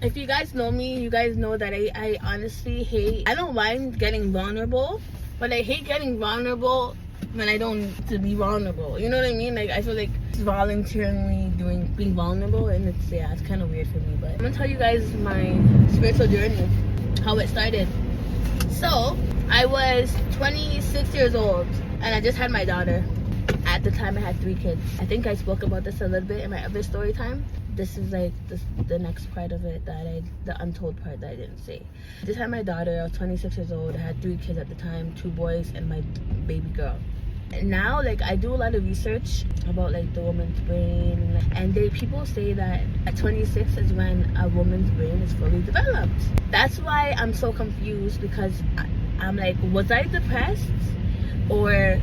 If you guys know me, you guys know that I honestly hate, I don't mind getting vulnerable, but I hate getting vulnerable when I don't need to be vulnerable. You know what I mean? Like, I feel like voluntarily being vulnerable, and it's kind of weird for me. But I'm gonna tell you guys my spiritual journey, how it started. So I was 26 years old, and I just had my daughter. At the time, I had 3 kids. I think I spoke about this a little bit in my other story time. This is like the next part of it the untold part that I didn't say. I just had my daughter. I was 26 years old. I had 3 kids at the time, 2 boys and my baby girl. And now, like, I do a lot of research about like the woman's brain, and people say that at 26 is when a woman's brain is fully developed. That's why I'm so confused, because I'm like, was I depressed, or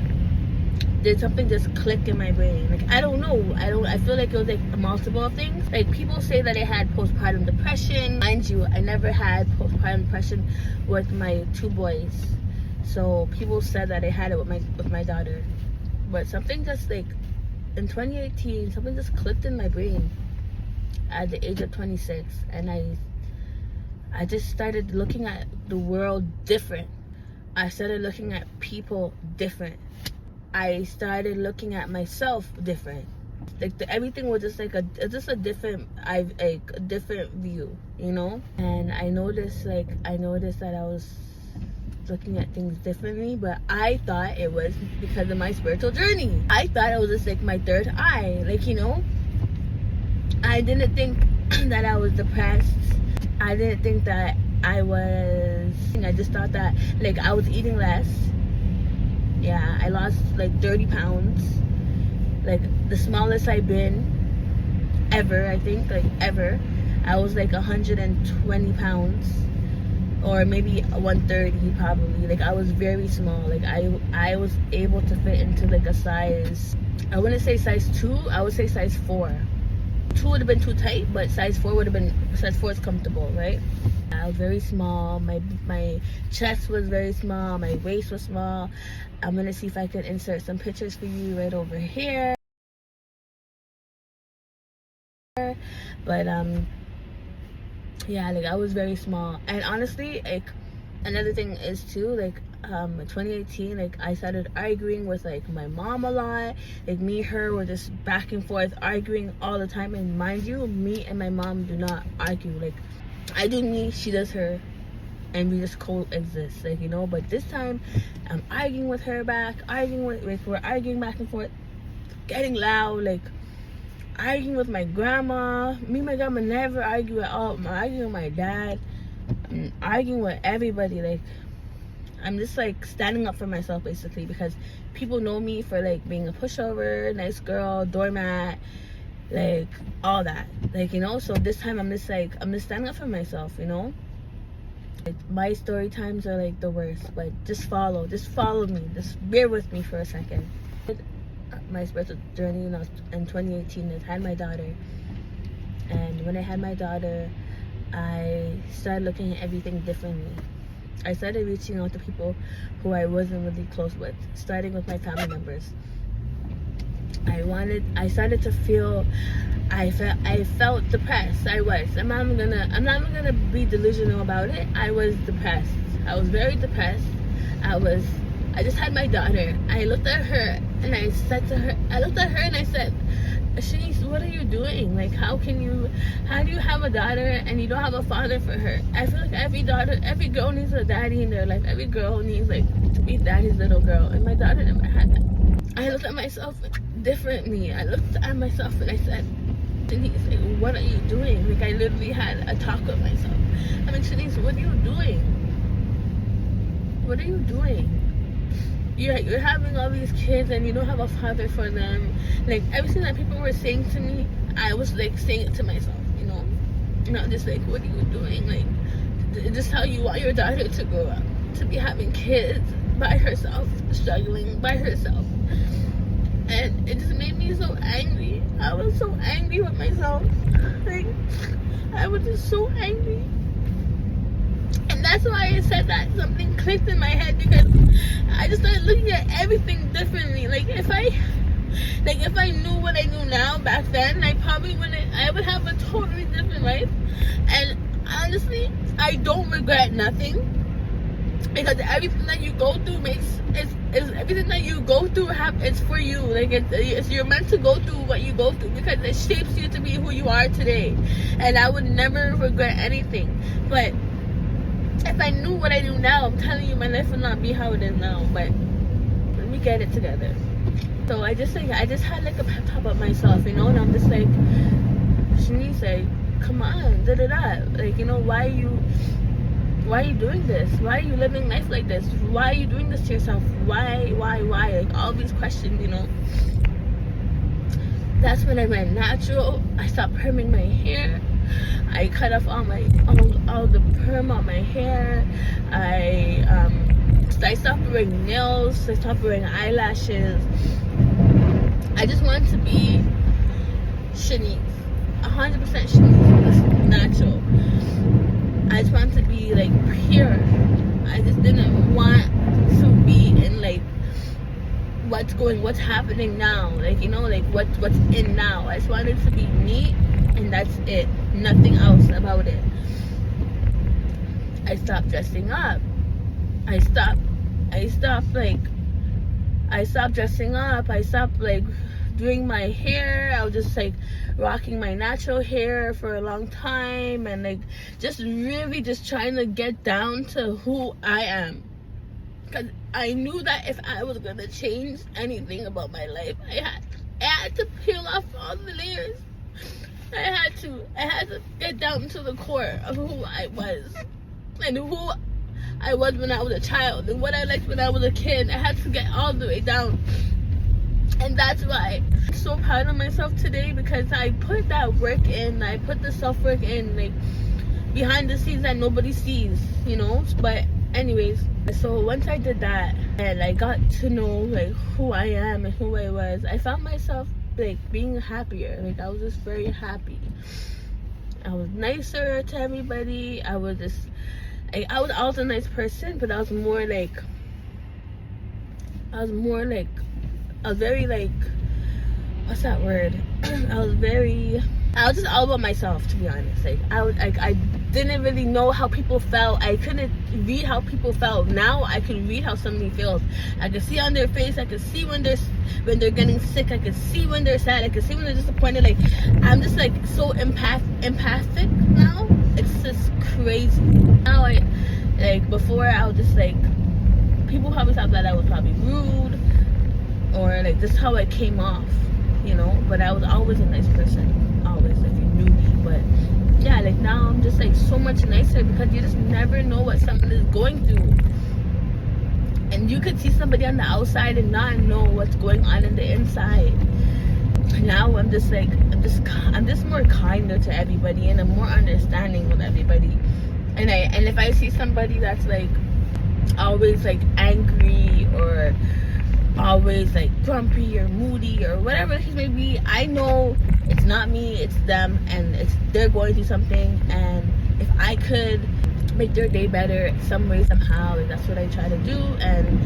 did something just click in my brain? Like, I don't know. I feel like it was like multiple things. Like, people say that I had postpartum depression. Mind you, I never had postpartum depression with my 2 boys. So people said that I had it with my daughter. But something just like in 2018, something just clicked in my brain at the age of 26, and I just started looking at the world different. I started looking at people different. I started looking at myself different. Like, everything was just like a different view, you know. And I noticed that I was looking at things differently, but I thought it was because of my spiritual journey. I thought it was just like my third eye, like, you know. I didn't think that I was depressed. I didn't think that I just thought that like I was eating less. Yeah, I lost like 30 pounds. Like, the smallest I've been ever, I think, like ever. I was like 120 pounds, or maybe 130 probably. Like, I was very small. Like, I was able to fit into like a size, I wouldn't say size 2, I would say size 4. 2 would have been too tight, but size 4 is comfortable, right? I was very small. My chest was very small. My waist was small. I'm gonna see if I can insert some pictures for you right over here. But yeah, like, I was very small. And honestly, like, another thing is too, like, 2018, like, I started arguing with like my mom a lot. Like, me and her were just back and forth arguing all the time. And mind you, me and my mom do not argue. Like, I do me, she does her, and we just coexist, like, you know. But this time, I'm arguing with her back, we're arguing back and forth, getting loud, like, arguing with my grandma. Me and my grandma never argue at all. I'm arguing with my dad. I'm arguing with everybody. Like, I'm just like standing up for myself, basically, because people know me for like being a pushover, nice girl, doormat, like all that, like, you know. So this time I'm just standing up for myself, you know. Like, my story times are like the worst, but just follow me, just bear with me for a second. My spiritual journey in 2018, I had my daughter, and when I had my daughter, I started looking at everything differently. I started reaching out to people who I wasn't really close with, starting with my family members. I started to feel, I felt depressed. I'm not even gonna be delusional about it. I was depressed. I was very depressed. I just had my daughter. I looked at her and I said, Shanice, what are you doing? Like, how do you have a daughter and you don't have a father for her? I feel like every girl needs a daddy in their life. Every girl needs, like, to be daddy's little girl. And my daughter never had that. I looked at myself differently. I looked at myself and I said, Shanice, like, what are you doing? Like, I literally had a talk with myself. I'm like, Shanice, what are you doing? What are you doing? You're having all these kids and you don't have a father for them. Like, everything that people were saying to me, I was like saying it to myself, you know. And I'm just like, what are you doing? Like, is this how you want your daughter to grow up? To be having kids by herself, struggling by herself. And it just made me so angry. I was so angry with myself. Like, I was just so angry. And that's why I said that something clicked in my head, because I just started looking at everything differently. Like, if I knew what I knew now back then, I would have a totally different life. And honestly, I don't regret nothing, because everything that you go through is everything that you go through it's for you. Like it's you're meant to go through what you go through, because it shapes you to be who you are today. And I would never regret anything. But if I knew what I do now, I'm telling you, my life would not be how it is now. But let me get it together. So I just had like a pep talk about myself, and I'm just like, Shanice, like, come on, like, why are you doing this? Why are you living life like this? Why are you doing this to yourself? Why? Like, all these questions, That's when I went natural. I stopped perming my hair. I cut off all the perm on my hair. I stopped wearing nails. I stopped wearing eyelashes. I just wanted to be Shanice. 100% Shanice. Natural. I just wanted to be like pure. I just didn't want to be in like what's happening now, like like what's in now. I just wanted to be me, and that's it. Nothing else about it. I stopped dressing up. I stopped dressing up. I stopped like doing my hair. I was just like rocking my natural hair for a long time, and like just really just trying to get down to who I am, because I knew that if I was gonna change anything about my life, I had to peel off all the layers. I had to get down to the core of who I was, and who I was when I was a child, and what I liked when I was a kid. I had to get all the way down. And that's why I'm so proud of myself today, because I put that work in. I put the self-work in, like, behind the scenes that nobody sees, But anyways, so once I did that, and I got to know, like, who I am and who I was, I found myself, like, being happier. Like, I was just very happy. I was nicer to everybody. I was always a nice person, but I was very like, what's that word? I was just all about myself, to be honest. Like, I didn't really know how people felt. I couldn't read how people felt. Now I can read how somebody feels. I can see on their face. I can see when they're getting sick. I can see when they're sad. I can see when they're disappointed. Like, I'm just like so empathic now. It's just crazy. Now before I was just like, people probably thought that I was probably rude, or like just how I came off, but I was always a nice person, always, if you knew me. But yeah, like now I'm just like so much nicer, because you just never know what someone is going through, and you could see somebody on the outside and not know what's going on in the inside. Now I'm just more kinder to everybody, and I'm more understanding with everybody. And if I see somebody that's like always like angry, or always like grumpy or moody, or whatever the case may be, I know it's not me, it's them, and they're going through something. And if I could make their day better some way, somehow, like, that's what I try to do. And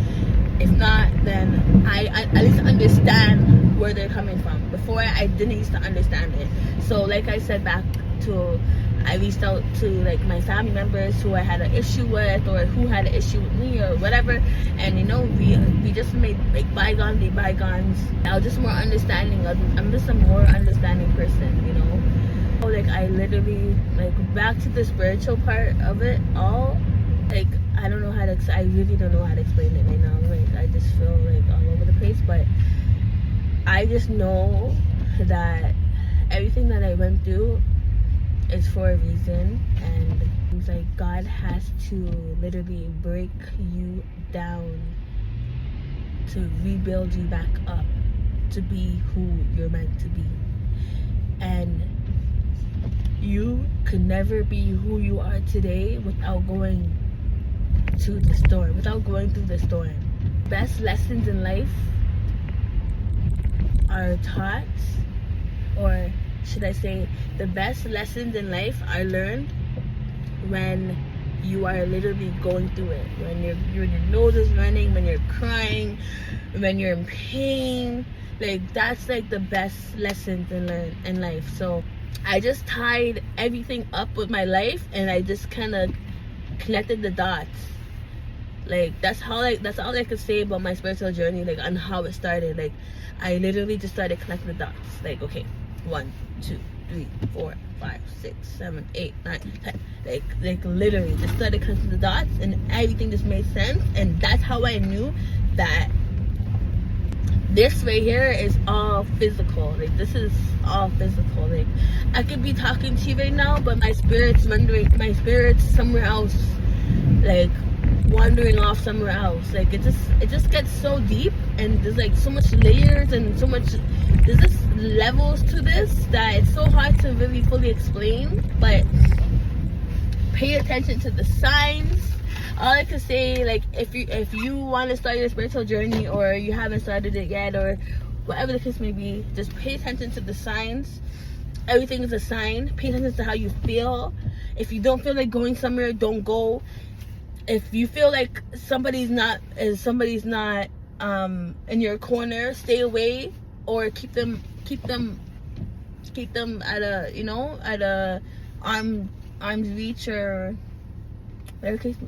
if not, then I at least understand where they're coming from. Before, I didn't used to understand it. So like I said, I reached out to like my family members who I had an issue with, or who had an issue with me, or whatever, and we just made bygones be bygones. I was just more understanding. I'm just a more understanding person, Like, I literally, like, back to the spiritual part of it all. Like, I really don't know how to explain it right now. Like, I just feel like all over the place, but I just know that everything that I went through is for a reason, and it's like God has to literally break you down to rebuild you back up to be who you're meant to be. And you could never be who you are today without going through the storm. Best lessons in life are taught, or should I say, the best lessons in life are learned when you are literally going through it. When your nose is running, when you're crying, when you're in pain. Like, that's like the best lessons in life. So I just tied everything up with my life, and I just kind of connected the dots. Like that's all I could say about my spiritual journey, like on how it started. Like I literally just started connecting the dots. Like, okay, 1, 2, 3, 4, 5, 6, 7, 8, 9, 10. Like literally just started connecting the dots, and everything just made sense. And that's how I knew that this right here is all physical. Like this is all physical. Like I could be talking to you right now, but my spirit's somewhere else, like wandering off somewhere else. Like it just gets so deep, and there's like so much layers and so much, there's just levels to this that it's so hard to really fully explain. But pay attention to the signs. All I can say, like, if you want to start your spiritual journey, or you haven't started it yet, or whatever the case may be, just pay attention to the signs. Everything is a sign. Pay attention to how you feel. If you don't feel like going somewhere, don't go. If you feel like somebody's not in your corner, stay away, or keep them at a arm's reach, or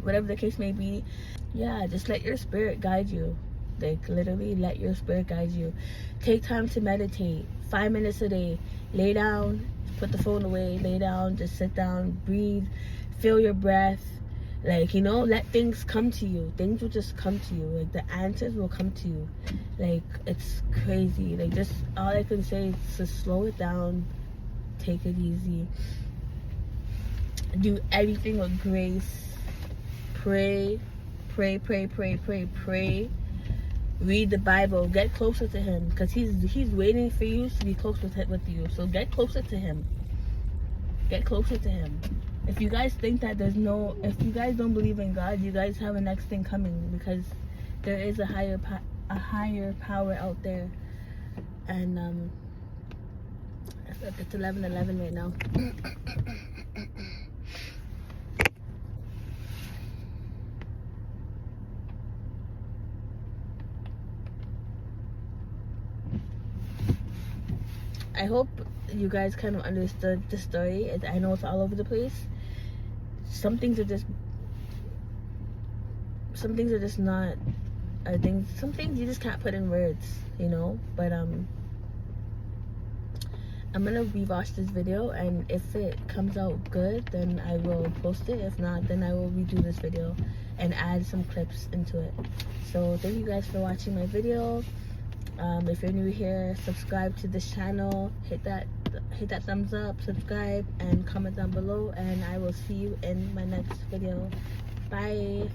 whatever the case may be. Yeah, just let your spirit guide you. Like literally let your spirit guide you. Take time to meditate, 5 minutes a day. Lay down, put the phone away, lay down, just sit down, breathe, feel your breath. Like, let things come to you. Things will just come to you. Like the answers will come to you. Like it's crazy. Like just all I can say is to slow it down, take it easy, do everything with grace. Pray. Read the Bible. Get closer to him, because he's waiting for you to be close with you. So get closer to him. Get closer to him. If you guys think that if you guys don't believe in God, you guys have a next thing coming, because there is a higher power out there. And it's 11:11 right now. I hope you guys kind of understood the story. I know it's all over the place. Some things are just not things. Some things you just can't put in words, But I'm gonna rewatch this video, and if it comes out good, then I will post it. If not, then I will redo this video and add some clips into it. So thank you guys for watching my video. If you're new here, subscribe to this channel, hit that thumbs up, subscribe, and comment down below, and I will see you in my next video. Bye.